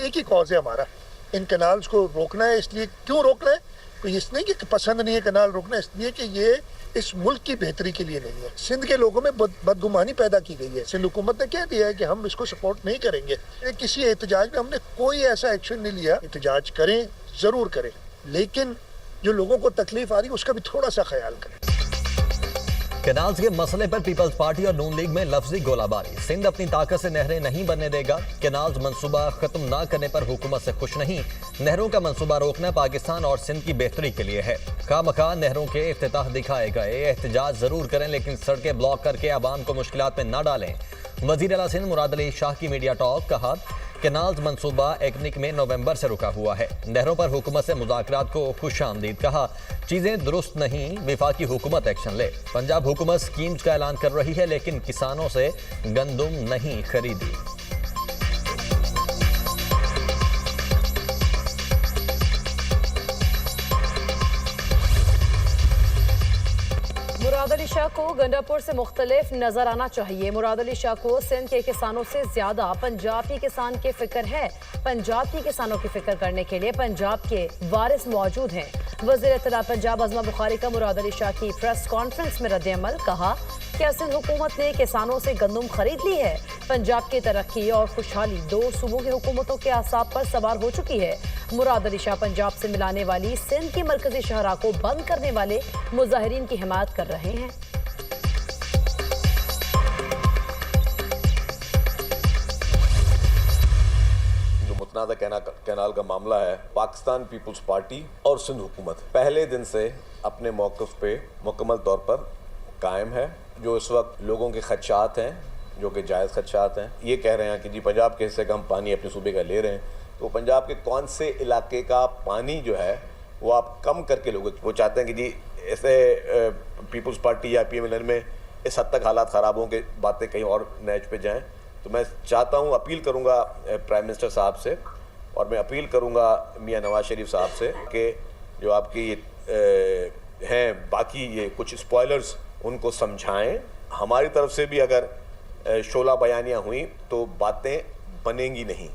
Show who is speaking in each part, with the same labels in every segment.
Speaker 1: एक ही कॉज है हमारा, इन कैनाल्स को रोकना है। इसलिए क्यों रोकना है? कोई इसलिए कि पसंद नहीं है कैनाल रोकना, इसलिए कि ये इस मुल्क की बेहतरी के लिए नहीं है। सिंध के लोगों में बदगुमानी पैदा की गई है। सिंध हुकूमत ने कह दिया है कि हम इसको सपोर्ट नहीं करेंगे। किसी एहतजाज में हमने कोई ऐसा एक्शन नहीं लिया। एहतजाज करें, जरूर करें, लेकिन जो लोगों को तकलीफ आ रही है उसका भी थोड़ा सा ख्याल करें।
Speaker 2: कैनाल्स के मसले पर पीपल्स पार्टी और नून लीग में लफ्जी गोलाबारी। सिंध अपनी ताकत से नहरें नहीं बनने देगा। कैनाल्स मंसूबा खत्म ना करने पर हुकूमत से खुश नहीं। नहरों का मंसूबा रोकना पाकिस्तान और सिंध की बेहतरी के लिए है। खामखा नहरों के इफ्तिताह दिखाए गए। एहतजाज जरूर करें, लेकिन सड़कें ब्लॉक करके आवाम को मुश्किलात में न डालें। वजीर आला सिंध मुराद अली शाह की मीडिया टॉक। कहा, कैनाल्स मंसूबा एकनिक में नवंबर से रुका हुआ है। नहरों पर हुकूमत से मुज़ाकरात को खुश आमदीद। कहा, चीजें दुरुस्त नहीं, विफाकी हुकूमत एक्शन ले। पंजाब हुकूमत स्कीम्स का ऐलान कर रही है, लेकिन किसानों से गंदुम नहीं खरीदी।
Speaker 3: मुराद अली शाह को गंडापुर से मुख्तलिफ नजर आना चाहिए। मुराद अली शाह को सिंध के किसानों से ज्यादा पंजाब के किसान की फिक्र है। पंजाब के किसानों की फिक्र करने के लिए पंजाब के वारिस मौजूद हैं। वज़ीर इत्तला पंजाब अज़मा बुखारी का मुराद अली शाह की प्रेस कॉन्फ्रेंस में रद्द-ए-अमल। कहा, क्या सिंध हुकूमत ने किसानों से गंदम खरीद ली है? पंजाब की तरक्की और खुशहाली दो सूबों की हुकूमतों के आसाब पर सवार हो चुकी है। मुराद अली शाह पंजाब से मिलाने वाली सिंध की मरकजी शहरा को बंद करने वाले मुजाहिरीन की हिमायत कर रहे हैं।
Speaker 4: जो मुतनाज़ा कैनाल का मामला है, पाकिस्तान पीपल्स पार्टी और सिंध हुकूमत पहले दिन से अपने मौक़िफ़ पे मुकम्मल तौर पर कायम है। जो इस वक्त लोगों के खदशात हैं, जो कि जायज़ खदशात हैं, ये कह रहे हैं कि जी पंजाब के हिस्से का हम पानी अपने सूबे का ले रहे हैं, तो पंजाब के कौन से इलाके का पानी जो है वो आप कम करके लोगे। वो चाहते हैं कि जी ऐसे पीपल्स पार्टी या PMLN में इस हद तक हालात ख़राब हों कि बातें कहीं और नैच पे जाएं। तो मैं चाहता हूँ, अपील करूँगा प्राइम मिनिस्टर साहब से, और मैं अपील करूँगा मियाँ नवाज शरीफ साहब से कि जो आपकी हैं बाकी ये कुछ स्पॉयलर्स, उनको समझाएं। हमारी तरफ से भी अगर शोला बयानियाँ हुई तो बातें बनेंगी नहीं।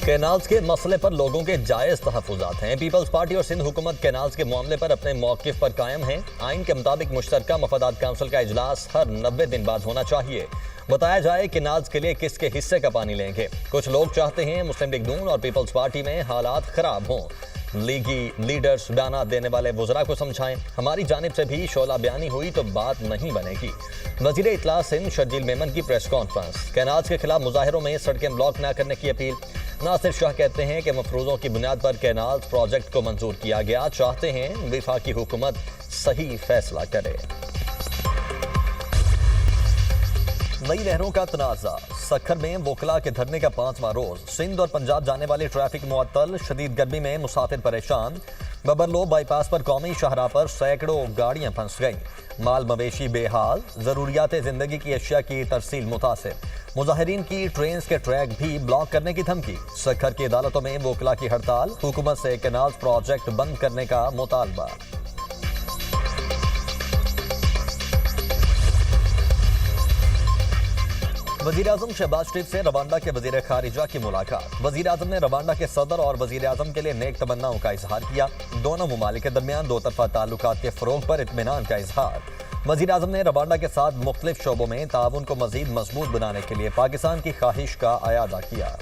Speaker 2: कैनाल्स के मसले पर लोगों के जायज़ तहफ़्फ़ुज़ात हैं। पीपल्स पार्टी और सिंध हुकूमत कैनाल्स के मामले पर अपने मौक़िफ़ पर कायम है। आइन के मुताबिक मुश्तरका मफादात काउंसिल का इजलास हर 90 दिन बाद होना चाहिए। बताया जाए कैनाल्स के लिए किसके हिस्से का पानी लेंगे। कुछ लोग चाहते हैं मुस्लिम लीग नून और पीपल्स पार्टी में हालात ख़राब हों। लीगी लीडर्स बयाना देने वाले वज़रा को समझाएं। हमारी जानिब से भी शोला बयानी हुई तो बात नहीं बनेगी। वज़ीर इत्तला सिंध शर्जील मेमन की प्रेस कॉन्फ्रेंस। कैनाल्स के खिलाफ मुजाहिरों में सड़कें ब्लॉक न करने की अपील। नासिर शाह कहते हैं कि मफरूज़ों की बुनियाद पर कैनाल्स प्रोजेक्ट को मंजूर किया गया। चाहते हैं विफाकी हुकूमत सही फैसला करे। नई नहरों का तनाज़ा। सखर में वोकला के धरने का 5वां रोज। सिंध और पंजाब जाने वाली ट्रैफिक मुअत्तल। शदीद गर्मी में मुसाफिर परेशान। बबरलो बाईपास पर कौमी शाहरा पर सैकड़ों गाड़ियां फंस गईं। माल मवेशी बेहाल। जरूरियात जिंदगी की अशिया की तरसील मुतासिर। मुजाहिरीन की ट्रेन के ट्रैक भी ब्लॉक करने की धमकी। सखर की अदालतों में वोकला की हड़ताल। हुकूमत से कैनाल प्रोजेक्ट बंद करने का मुतालबा। वज़ीर आज़म शहबाज शरीफ से रवांडा के वज़ीर खारिजा की मुलाकात। वज़ीर आज़म ने रवांडा के सदर और वज़ीर आज़म के लिए नेक तमन्नाओं का इजहार किया। दोनों ममालिक के दरमियान दो तरफा ताल्लुकात के फ़रोग़ पर इत्मीनान का इजहार। वज़ीर आज़म ने रवांडा के साथ मुख्तलिफ शोबों में ताउन को मज़ीद मजबूत बनाने के लिए पाकिस्तान की ख्वाहिश का अयादा किया।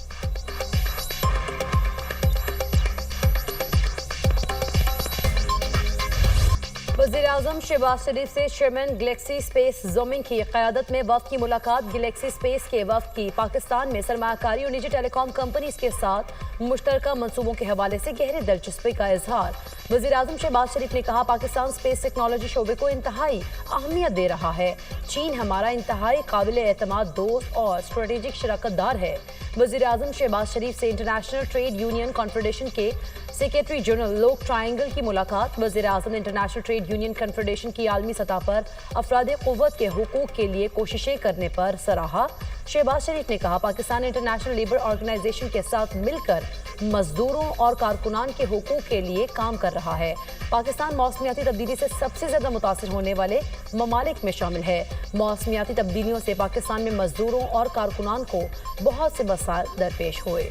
Speaker 3: वज़ीर आज़म शहबाज शरीफ से चेयरमैन गैलेक्सी स्पेस जोमिंग की क़यादत में वफ़द की मुलाकात। गैलेक्सी स्पेस के वफ़द की पाकिस्तान में सरमायाकारी और निजी टेलीकॉम कंपनीज के साथ मुश्तरका मंसूबों के हवाले से गहरी दिलचस्पी का इजहार। वज़ीर आज़म शहबाज शरीफ ने कहा, पाकिस्तान स्पेस टेक्नोलॉजी शोबे को इंतहाई अहमियत दे रहा है। चीन हमारा इंतहाई काबिल एतमाद दोस्त और स्ट्रेटेजिक शराकतदार है। वज़ीर आज़म शहबाज शरीफ से इंटरनेशनल ट्रेड यूनियन कॉन्फेडरेशन के सेक्रेटरी जनरल लोक ट्रायंगल की मुलाकात। वज़ीर आज़म ने इंटरनेशनल ट्रेड यूनियन कॉन्फेडरेशन की आलमी सतह पर अफराद क़ुव्वत के हुकूक के लिए कोशिशें करने पर सराहा। शहबाज शरीफ ने कहा, पाकिस्तान इंटरनेशनल लेबर ऑर्गेनाइजेशन के साथ मिलकर मजदूरों और कारकुनान के हुकूक के लिए काम कर रहा है। पाकिस्तान मौसमियाती तब्दीली से सबसे ज्यादा मुतासिर होने वाले ममालिक में शामिल है। मौसमियाती तब्दीलियों से पाकिस्तान में मजदूरों और कारकुनान को बहुत से मसाइल दरपेश हुए।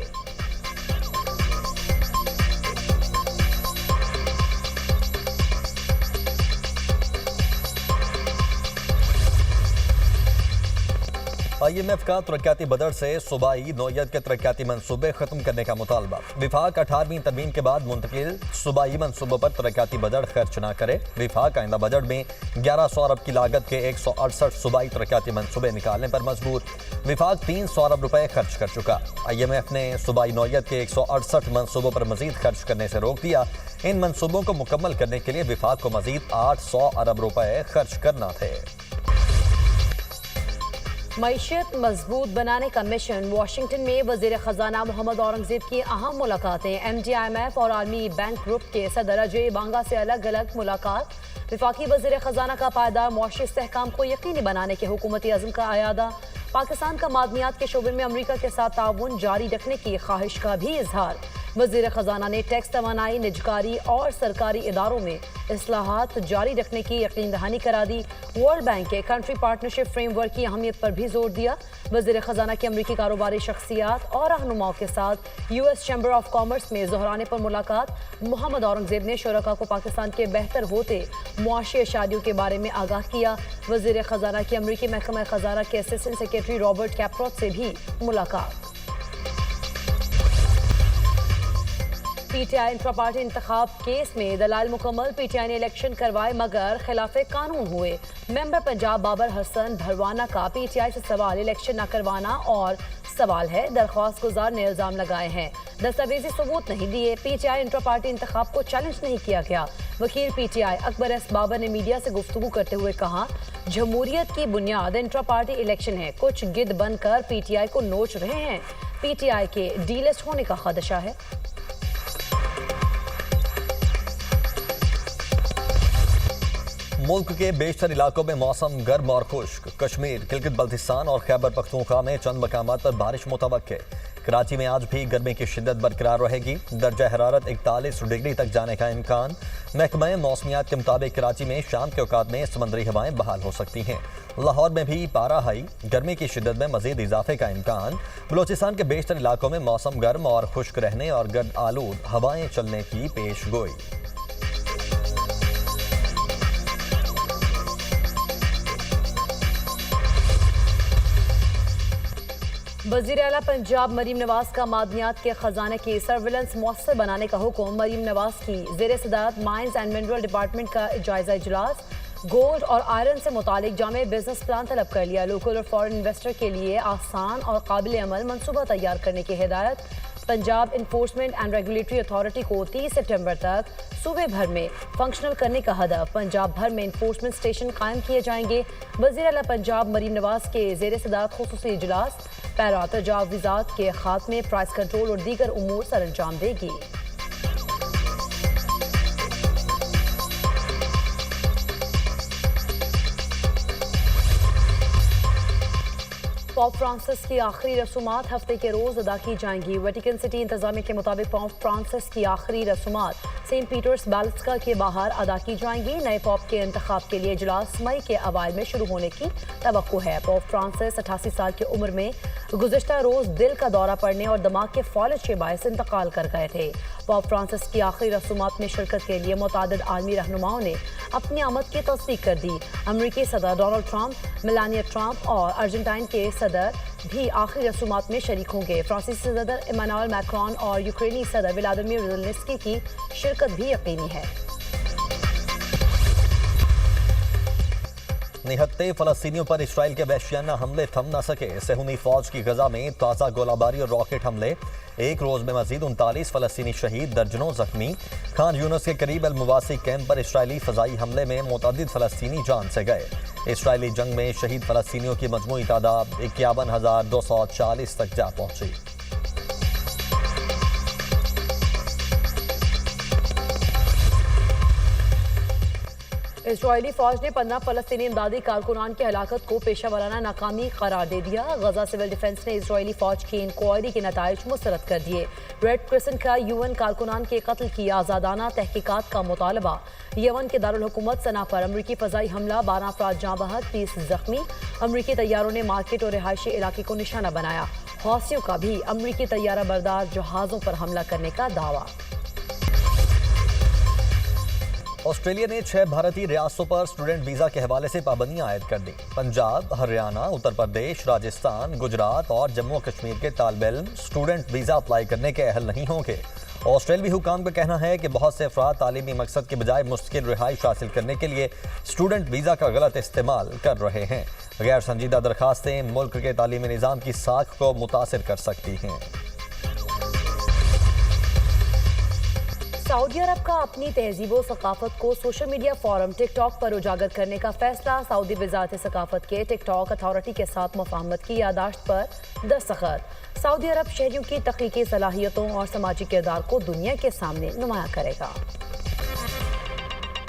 Speaker 2: IMF का तरक्याती बजट से सूबाई नौयत के तरक्याती मंसूबे खत्म करने का मुतालबा। विफाक 18वीं तरमीम के बाद मुंतकिल सूबाई मंसूबों पर तरक्याती बजट खर्च न करे। विफाक आइंदा बजट में 1100 अरब की लागत के 168 सूबाई तरक्याती मंसूबे निकालने पर मजबूर। विफाक 300 अरब रुपए खर्च कर चुका। IMF ने सूबाई नौयत के 168 मंसूबों पर मजीद खर्च करने से रोक दिया। इन मंसूबों को मुकम्मल करने के लिए विफाक को मजीद 800 अरब रुपए खर्च करना थे।
Speaker 3: मईशत मजबूत बनाने का मिशन। वाशिंगटन में वजीर खजाना मोहम्मद औरंगजेब की अहम मुलाकातें। MD IMF और आलमी बैंक ग्रुप के सदर अजय बांगा से अलग अलग मुलाकात। विफाकी वजीर खजाना का पायदार मुआशी इस्तेहकाम को यकीनी बनाने के हुकूमती अज़्म का अयादा। पाकिस्तान का मादनियात के शोबे में अमरीका के साथ ताउन जारी रखने की ख्वाहिश का भी इजहार। वजीर खजाना ने टैक्स तवानाई, निजकारी और सरकारी इदारों में इस्लाहात जारी रखने की यकीन दहानी करा दी। वर्ल्ड बैंक के कंट्री पार्टनरशिप फ्रेमवर्क की अहमियत पर भी जोर दिया। वजीर खजाना की अमरीकी कारोबारी शख्सियात और रहनुमाओं के साथ US चैम्बर ऑफ कॉमर्स में दोहराने पर मुलाकात। मोहम्मद औरंगजेब ने शुरका को पाकिस्तान के बेहतर होते मुआशी इशारियों के बारे में आगाह किया। वजीर खजाना की अमरीकी महकमा खजाना के असिस्टेंट सेक्रेटरी रॉबर्ट कैपरॉट से भी मुलाकात। PTI इंट्रा पार्टी इंतखाब केस में दलाल मुकम्मल। PTI ने इलेक्शन करवाए मगर खिलाफे कानून हुए। मेंबर पंजाब बाबर हसन भरवाना का PTI से सवाल इलेक्शन न करवाना और सवाल है। दरख्वास्त गुजार ने इल्जाम लगाए हैं दस्तावेजी सबूत नहीं दिए। PTI इंट्रा पार्टी इंतखाब को चैलेंज नहीं किया गया। वकील PTI अकबर एस बाबर ने मीडिया से गुफ्तगू करते हुए कहा, जमहूरियत की बुनियाद इंट्रा पार्टी इलेक्शन है। कुछ गिद्ध बनकर PTI को नोच रहे हैं। PTI के डीलिस्ट होने का खदशा है।
Speaker 2: मुल्क के बेशतर इलाकों में मौसम गर्म और खुश्क। कश्मीर, गिलगित बल्तिस्तान और खैबर पख्तूनख्वा में चंद मकामात पर बारिश मुतवक्के। कराची में आज भी गर्मी की शिद्दत बरकरार रहेगी। दर्जा हरारत 41 डिग्री तक जाने का इम्कान। महकमा मौसमियात के मुताबिक कराची में शाम के औकात में समुद्री हवाएं बहाल हो सकती हैं। लाहौर में भी पारा हाई। गर्मी की शिद्दत में मजीद इजाफे का इम्कान। बलोचिस्तान के बेशतर इलाकों में मौसम गर्म और खुश्क रहने और गर्द आलूद हवाएं चलने की पेश गोई।
Speaker 3: वज़ीर आला पंजाब मरीम नवाज का मादनियात के खजाने की सर्विलेंस मौसर बनाने का हुक्म। मरीम नवाज की ज़ेर सदारत माइंस एंड मिनरल डिपार्टमेंट का जायजा इजलास। गोल्ड और आयरन से मुतालिक जामे बिजनेस प्लान तलब कर लिया। लोकल और फॉरेन इन्वेस्टर के लिए आसान और काबिल अमल मनसूबा तैयार करने की हिदायत। Punjab enforcement and regulatory authority को 30 सितंबर तक सूबे भर में फंक्शनल करने का हदफ। पंजाब भर में इन्फोर्समेंट स्टेशन कायम किए जाएंगे। वज़ीर आला पंजाब मरीम नवाज के ज़ेर सदारत खुसूसी इजलास पैरा तजावीज़ात के खात्मे, प्राइस कंट्रोल और दीगर उमूर सर अंजाम देगी। पोप फ्रांसिस की आखिरी रसूमात हफ्ते के रोज अदा की जाएंगी। वेटिकन सिटी इंतजामिया के मुताबिक पोप फ्रांसिस की आखिरी रसूमात सेंट पीटर्स बैलिस्का के बाहर अदा की जाएंगी। नए पोप के इंतखाब के लिए इजलास मई के अवाइल में शुरू होने की तवक्को है। पोप फ्रांसिस 88 साल की उम्र में गुज़िश्ता रोज दिल का दौरा पड़ने और दिमाग के फौलज के बायस इंतकाल कर गए थे। पोप फ्रांसिस की आखिरी रसूमात में शिरकत के लिए मुतादिद आलमी रहनुमाओं ने अपनी आमद की तस्दीक कर दी। अमरीकी सदर डोनाल्ड ट्रंप, मेलानिया ट्रंप और अर्जेंटाइन के सदर भी आखिरी रसूमात में शरीक होंगे। फ्रांसीसी सदर इमानुएल मैक्रोन और यूक्रेनी सदर व्लादिमीर ज़ेलेंस्की की शिरकत भी यकीनी है।
Speaker 2: निहत्ते फलस्तीनियों पर इसराइल के वहशियाना हमले थम न सके। सेहूनी फौज की गजा में ताज़ा गोलाबारी और रॉकेट हमले। एक रोज में मजीद 39 फलस्तीनी शहीद, दर्जनों जख्मी। खान यूनस के करीब अल-मुवासी कैंप पर इसराइली फजाई हमले में मुतअद्दिद फलस्तीनी जान से गए। इसराइली जंग में शहीद फलस्तीनियों की मजमूई तादाद 51,240 तक जा पहुंची।
Speaker 3: इजरायली फौज ने 15 फलस्तीनी इमदादी कारकुनान की हलाकत को पेशा वाराना नाकामी करार दे दिया। गजा सिविल डिफेंस ने इजरायली फौज की इंक्वायरी के नताइज मुस्तरद कर दिए। रेड क्रिसेंट का UN कारकुनान के कत्ल की आज़ादाना तहकीकात का मुतालबा। यमन के दारुल हुकूमत सना पर अमरीकी फ़ज़ाई हमला, 12 अफराद जाँ बहक, 30 जख्मी। अमरीकी तैयारों ने मार्केट और रिहायशी इलाके को निशाना बनाया। हौसियों का भी अमरीकी तैयारा बरदार जहाज़ों पर हमला करने का दावा।
Speaker 2: ऑस्ट्रेलिया ने 6 भारतीय रियासतों पर स्टूडेंट वीजा के हवाले से पाबंदियां आयद कर दी। पंजाब, हरियाणा, उत्तर प्रदेश, राजस्थान, गुजरात और जम्मू कश्मीर के तालिब इल्म स्टूडेंट वीजा अप्लाई करने के अहल नहीं होंगे। ऑस्ट्रेलियाई हुकाम का कहना है कि बहुत से अफराद तालीमी मकसद के बजाय मुस्तकिल रिहाइश हासिल करने के लिए स्टूडेंट वीजा का गलत इस्तेमाल कर रहे हैं। गैर संजीदा दरखास्तें मुल्क के तालीमी निज़ाम की साख को मुतासिर कर सकती हैं।
Speaker 3: सऊदी अरब का अपनी तहजीब व सकाफत को सोशल मीडिया फोरम टिकटॉक पर उजागर करने का फैसला। सऊदी वजारत सकाफत के टिकटॉक अथॉरिटी के साथ मुफाहमत की यादाश्त पर दस्तखत। सऊदी अरब शहरियों की तख्लीकी सलाहियतों और समाजी किरदार को दुनिया के सामने नुमाया करेगा।